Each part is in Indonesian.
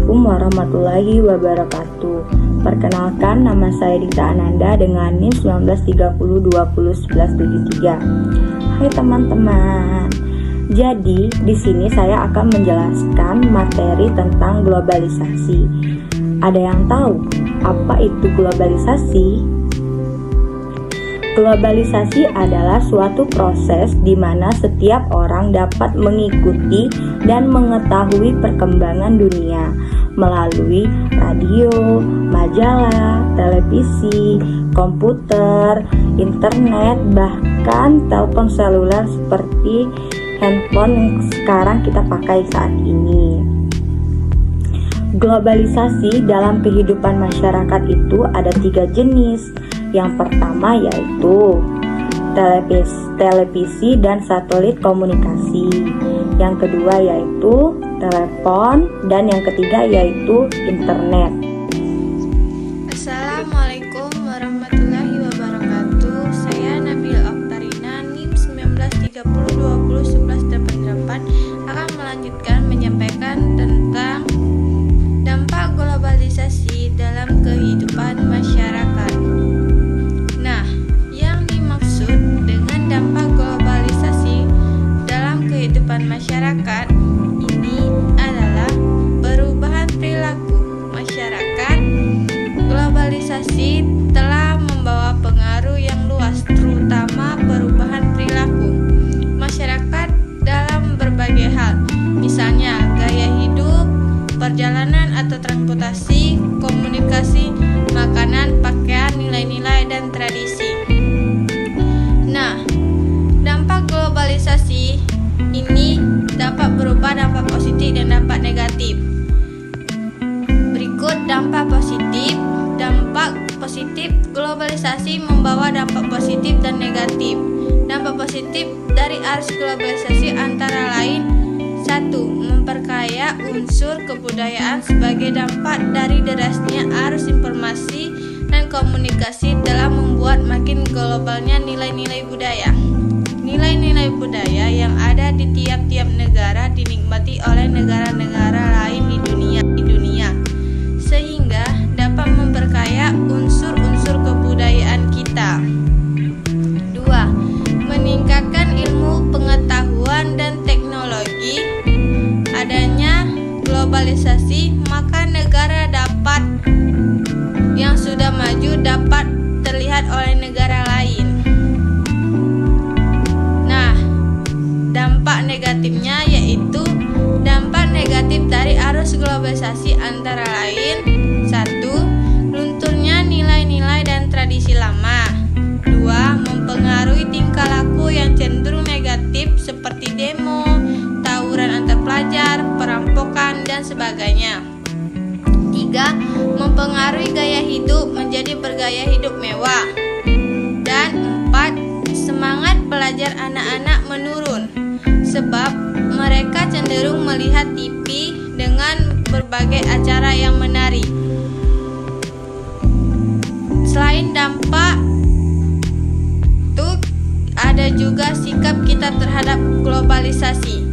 Assalamualaikum warahmatullahi wabarakatuh. Perkenalkan, nama saya Dita Ananda dengan NIM 1930201173. Hai teman-teman. Jadi, di sini saya akan menjelaskan materi tentang globalisasi. Ada yang tahu apa itu globalisasi? Globalisasi adalah suatu proses di mana setiap orang dapat mengikuti dan mengetahui perkembangan dunia melalui radio, majalah, televisi, komputer, internet, bahkan telepon seluler seperti handphone yang sekarang kita pakai saat ini. Globalisasi dalam kehidupan masyarakat itu ada 3 jenis. Yang pertama yaitu televisi dan satelit komunikasi. Yang kedua yaitu telepon, dan yang ketiga yaitu internet. Assalamualaikum warahmatullahi wabarakatuh. Saya Nabil Oktarina, NIM 1930201188, akan melanjutkan menyampaikan tentang dampak globalisasi dalam kehidupan masyarakat. Nah, yang dimaksud dengan dampak globalisasi dalam kehidupan masyarakat ini adalah perubahan perilaku masyarakat. Globalisasi telah membawa pengaruh yang luas, terutama perubahan perilaku masyarakat dalam berbagai hal, misalnya gaya hidup, perjalanan atau transportasi, komunikasi, makanan, pakaian, nilai-nilai, dan tradisi. Nah, dampak globalisasi ini dapat berupa dampak positif dan dampak negatif. Berikut dampak positif. Dampak positif globalisasi membawa dampak positif dan negatif. Dampak positif dari arus globalisasi antara lain: 1. Memperkaya unsur kebudayaan sebagai dampak dari derasnya arus informasi dan komunikasi telah membuat makin globalnya nilai-nilai budaya. Nilai-nilai budaya yang ada di tiap-tiap negara dinikmati oleh negara-negara lain di dunia, sehingga dapat memperkaya unsur-unsur kebudayaan kita. 2. Meningkatkan ilmu pengetahuan dan teknologi. Adanya globalisasi, maka negara yang sudah maju dapat terlihat oleh negara lain. Nah, dampak negatifnya yaitu dampak negatif dari arus globalisasi antara lain: 1. Lunturnya nilai-nilai dan tradisi lama. 2. Mempengaruhi tingkah laku yang cenderung negatif seperti demo, tawuran antar pelajar, perampokan, dan sebagainya. 3. Mempengaruhi gaya hidup menjadi bergaya hidup mewah. Dan 4. Semangat belajar anak-anak menurun, sebab mereka cenderung melihat TV dengan berbagai acara yang menarik. Selain dampak itu, ada juga sikap kita terhadap globalisasi.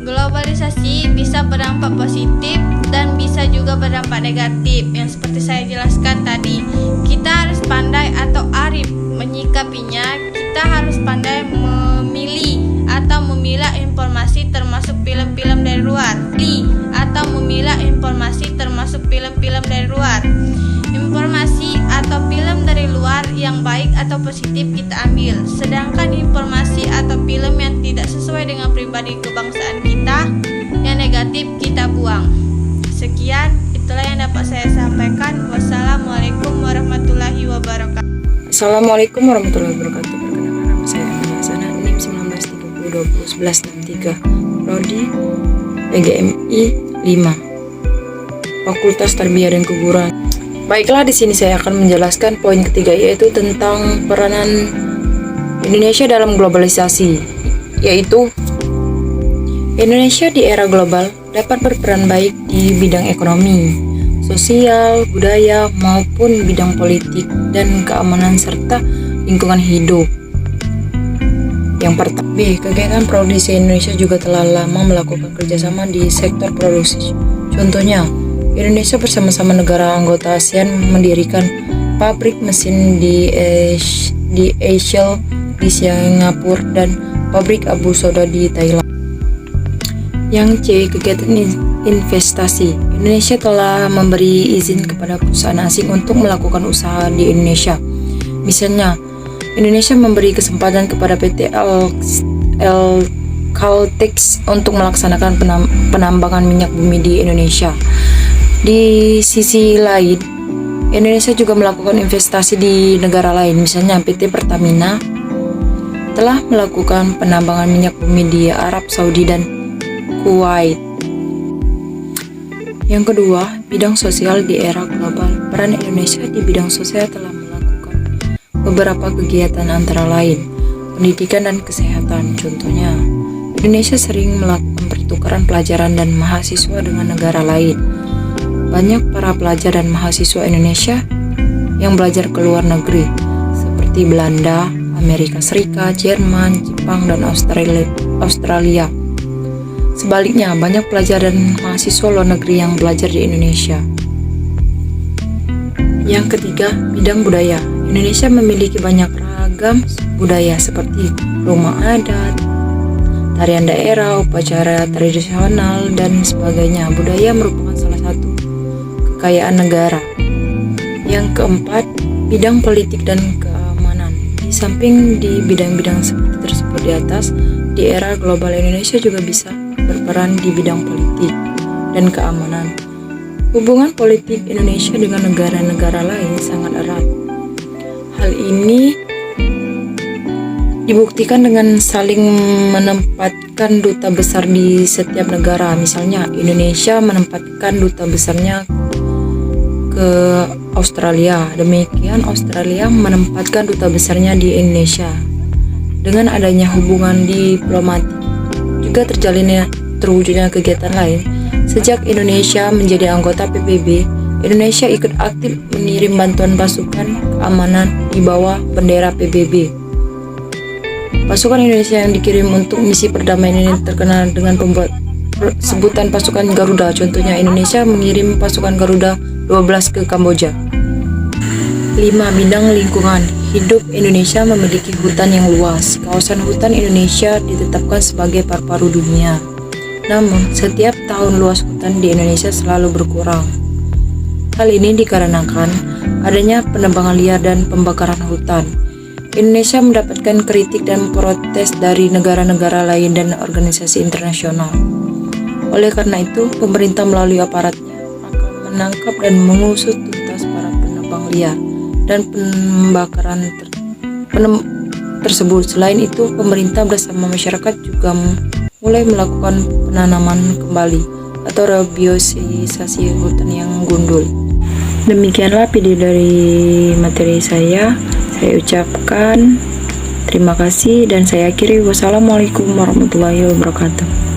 Globalisasi bisa berdampak positif dan bisa juga berdampak negatif. Yang seperti saya jelaskan tadi, kita harus pandai atau arif menyikapinya. Kita harus pandai memilih atau memilah informasi termasuk film-film dari luar. Atau memilah informasi termasuk film-film dari luar. Informasi atau film dari luar yang baik atau positif kita ambil, sedangkan informasi atau film yang tidak sesuai dengan pribadi kebangsaan kita, yang negatif kita buang. Sekian, itulah yang dapat saya sampaikan. Wassalamualaikum warahmatullahi wabarakatuh. Assalamualaikum warahmatullahi wabarakatuh. Perkenalkan, nama saya Amelia Sana, NIM 1930201163, Prodi PGMI 5, Fakultas Tarbiyah dan Keguruan. Baiklah, di sini saya akan menjelaskan poin ketiga, yaitu tentang peranan Indonesia dalam globalisasi, yaitu Indonesia di era global dapat berperan baik di bidang ekonomi, sosial, budaya, maupun bidang politik dan keamanan serta lingkungan hidup. Yang pertama, kegiatan produksi Indonesia juga telah lama melakukan kerjasama di sektor produksi. Contohnya, Indonesia bersama-sama negara anggota ASEAN mendirikan pabrik mesin di Asia, di Singapura, dan pabrik abu soda di Thailand. Yang C, kegiatan investasi. Indonesia telah memberi izin kepada perusahaan asing untuk melakukan usaha di Indonesia. Misalnya, Indonesia memberi kesempatan kepada PT Caltex untuk melaksanakan penambangan minyak bumi di Indonesia. Di sisi lain, Indonesia juga melakukan investasi di negara lain. Misalnya, PT Pertamina telah melakukan penambangan minyak bumi di Arab Saudi dan Kuwait. Yang kedua, bidang sosial di era global. Peran Indonesia di bidang sosial telah melakukan beberapa kegiatan antara lain pendidikan dan kesehatan. Contohnya, Indonesia sering melakukan pertukaran pelajaran dan mahasiswa dengan negara lain. Banyak para pelajar dan mahasiswa Indonesia yang belajar ke luar negeri, seperti Belanda, Amerika Serikat, Jerman, Jepang, dan Australia. Sebaliknya, banyak pelajar dan mahasiswa luar negeri yang belajar di Indonesia. Yang ketiga, bidang budaya. Indonesia memiliki banyak ragam budaya seperti rumah adat, tarian daerah, upacara tradisional, dan sebagainya. Budaya merupakan salah satu kekayaan negara. Yang keempat, bidang politik dan keamanan. Di samping di bidang-bidang seperti tersebut di atas, di era global Indonesia juga bisa berperan di bidang politik dan keamanan. Hubungan politik Indonesia dengan negara-negara lain sangat erat. Hal ini dibuktikan dengan saling menempatkan duta besar di setiap negara. Misalnya, Indonesia menempatkan duta besarnya ke Australia. Demikian Australia menempatkan duta besarnya di Indonesia. Dengan adanya hubungan diplomatik juga terwujudnya kegiatan lain. Sejak Indonesia menjadi anggota PBB, Indonesia ikut aktif mengirim bantuan pasukan keamanan di bawah bendera PBB. Pasukan Indonesia yang dikirim untuk misi perdamaian ini terkenal dengan sebutan pasukan Garuda. Contohnya, Indonesia mengirim pasukan Garuda 12 ke Kamboja. 5. Bidang lingkungan hidup. Indonesia memiliki hutan yang luas. Kawasan hutan Indonesia ditetapkan sebagai paru-paru dunia. Namun, setiap tahun luas hutan di Indonesia selalu berkurang. Hal ini dikarenakan adanya penebangan liar dan pembakaran hutan. Indonesia mendapatkan kritik dan protes dari negara-negara lain dan organisasi internasional. Oleh karena itu, pemerintah melalui aparatnya akan menangkap dan mengusut tuntas para penebang liar dan pembakaran tersebut. Selain itu, pemerintah bersama masyarakat juga mulai melakukan penanaman kembali atau rebionisasi hutan yang gundul. Demikianlah video dari materi saya. Saya ucapkan terima kasih dan saya akhiri. Wassalamualaikum warahmatullahi wabarakatuh.